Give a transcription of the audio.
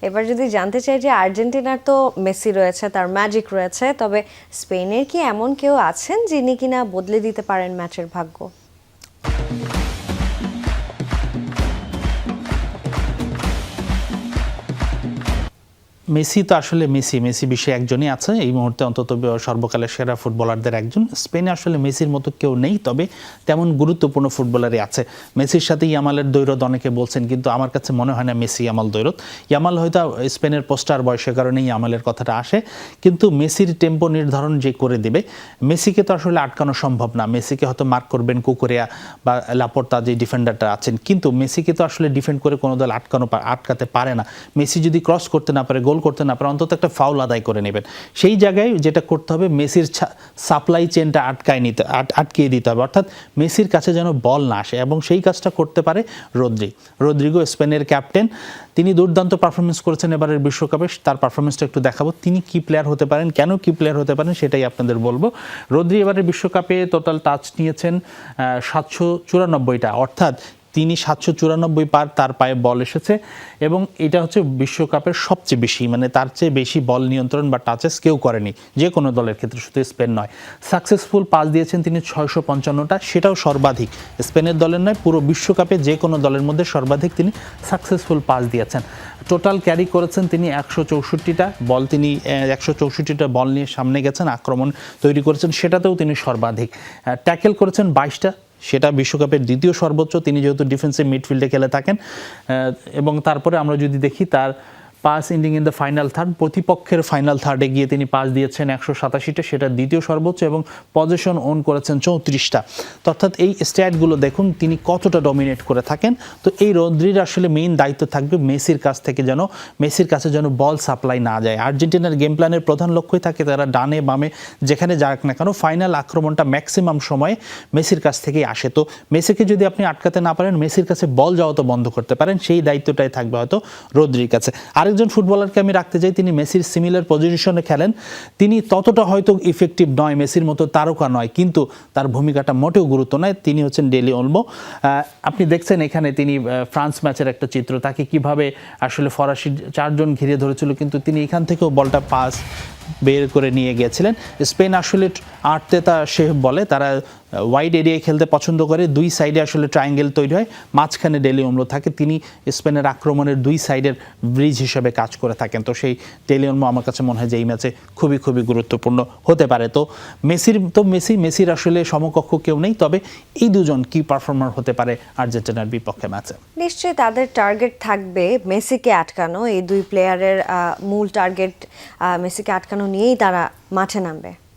এবার যদি জানতে চাই যে আর্জেন্টিনার তো মেসি রয়েছে, তার ম্যাজিক রয়েছে, তবে স্পেনের কি এমন কেউ আছেন যিনি কিনা বদলে দিতে পারেন ম্যাচের ভাগ্য? মেসি তো আসলে মেসি বিশ্বে একজনই আছে এই মুহূর্তে, অন্তত সর্বকালের সেরা ফুটবলারদের একজন। স্পেনে আসলে মেসির মতো কেউ নেই, তবে তেমন গুরুত্বপূর্ণ ফুটবলারই আছে। মেসির সাথে ইয়ামালের দ্বৈরথ অনেকে বলছেন, কিন্তু আমার কাছে মনে হয় না মেসি ইয়ামাল দ্বৈরথ। ইয়ামাল হয়তো স্পেনের পোস্টার বয়সের কারণেই ইয়ামালের কথাটা আসে, কিন্তু মেসির টেম্পো নির্ধারণ যে করে দেবে, মেসিকে তো আসলে আটকানো সম্ভব না। মেসিকে হয়তো মার্ক করবেন কুকুরিয়া বা লাপোর্তা, যে ডিফেন্ডারটা আছেন, কিন্তু মেসিকে তো আসলে ডিফেন্ড করে কোনো দল আটকাতে পারে না। মেসি যদি ক্রস করতে না পারে, গোল করতে না পারে, অন্তত একটা ফাউল আদায় করে নেবেন। সেই জায়গায় যেটা করতে হবে, মেসির সাপ্লাই চেনটা আটকিয়ে দিতে হবে, অর্থাৎ মেসির কাছে যেন বল না আসে, এবং সেই কাজটা করতে পারে রদ্রিগো, স্পেনের ক্যাপ্টেন। তিনি দুর্দান্ত পারফরমেন্স করেছেন এবারের বিশ্বকাপে। তার পারফরমেন্সটা একটু দেখাবো, তিনি কি প্লেয়ার হতে পারেন, কেন কি প্লেয়ার হতে পারেন সেটাই আপনাদের বলবো। রদ্রি এবারের বিশ্বকাপে টোটাল টাচ নিয়েছেন 794টা, অর্থাৎ তিনি 794 পার তার পায়ে বল এসেছে, এবং এটা হচ্ছে বিশ্বকাপের সবচেয়ে বেশি, মানে তার চেয়ে বেশি বল নিয়ন্ত্রণ বা টাচেস কেউ করেনি যে কোনো দলের ক্ষেত্রে, শুধু স্পেন নয়। সাকসেসফুল পাস দিয়েছেন তিনি 655টা, সেটাও সর্বাধিক। স্পেনের দলের নয়, পুরো বিশ্বকাপে যে কোনো দলের মধ্যে সর্বাধিক তিনি সাকসেসফুল পাস দিয়েছেন। টোটাল ক্যারি করেছেন তিনি 164টা বল, তিনি 164টা বল নিয়ে সামনে গেছেন, আক্রমণ তৈরি করেছেন, সেটাতেও তিনি সর্বাধিক। ট্যাকেল করেছেন 22টা, সেটা বিশ্বকাপের দ্বিতীয় সর্বোচ্চ, তিনি যেহেতু ডিফেন্সিভ মিডফিল্ডে খেলে থাকেন। এবং তারপরে আমরা যদি দেখি তার pass ending in the final third, প্রতিপক্ষের ফাইনাল থার্ডে গিয়ে তিনি পাস দিয়েছেন 187টা, সেটা দ্বিতীয় সর্বোচ্চ, এবং পজিশন ওন করেছেন 34টা। তো অর্থাৎ এই স্ট্যাটগুলো দেখুন তিনি কতটা ডমিনেট করে থাকেন। তো এই রদ্রির আসলে মেইন দায়িত্ব থাকবে মেসির কাছে যেন বল সাপ্লাই না যায়। আর্জেন্টিনার গেম প্ল্যানের প্রধান লক্ষ্যই থাকে তারা ডানে বামে যেখানে যাক না কেন, ফাইনাল আক্রমণটা ম্যাক্সিমাম সময়ে মেসির কাছ থেকেই আসে। তো মেসিকে যদি আপনি আটকাতে না পারেন, মেসির কাছে বল যাওয়া তো বন্ধ করতে পারেন, সেই দায়িত্বটাই থাকবে হয়তো রদ্রির কাছে। আরেকজন ফুটবলারকে আমি রাখতে চাই, তিনি মেসির সিমিলার পজিশনে খেলেন, তিনি ততটা হয়তো ইফেক্টিভ নয়, মেসির মতো তারকা নয়, কিন্তু তার ভূমিকাটা মোটেও গুরুত্ব নয়। তিনি হচ্ছেন ডেলি ওলমো। আপনি দেখছেন এখানে তিনি ফ্রান্স ম্যাচের একটা চিত্র, তাকে কিভাবে আসলে ফরাসি 4 জন ঘিরে ধরেছিল, কিন্তু তিনি এখান থেকেও বলটা পাস বের করে নিয়ে গিয়েছিলেন। স্পেন আসলে আর্তেতা সে বলে তারা ওয়াইড এরিয়ায় খেলতে পছন্দ করে, দুই সাইডে আসলে ট্রায়াঙ্গেল তৈরি হয়, মাঝখানে ডেলি ওলমো থাকে, তিনি স্পেনের আক্রমণের দুই সাইডের ব্রিজ হিসেবে কাজ করে থাকেন। তো সেই ডেলি ওলমো আমার কাছে মনে হয় যে এই ম্যাচে খুবই গুরুত্বপূর্ণ হতে পারে। তো মেসির আসলে সমকক্ষ কেউ নেই, তবে এই দুজন কি পারফর্মার হতে পারে আর্জেন্টিনার বিপক্ষে ম্যাচে। নিশ্চয়ই তাদের টার্গেট থাকবে মেসিকে আটকানো, এই দুই প্লেয়ারের মূল টার্গেট মেসিকে আটকানো নিয়েই তারা মাঠে নামবে।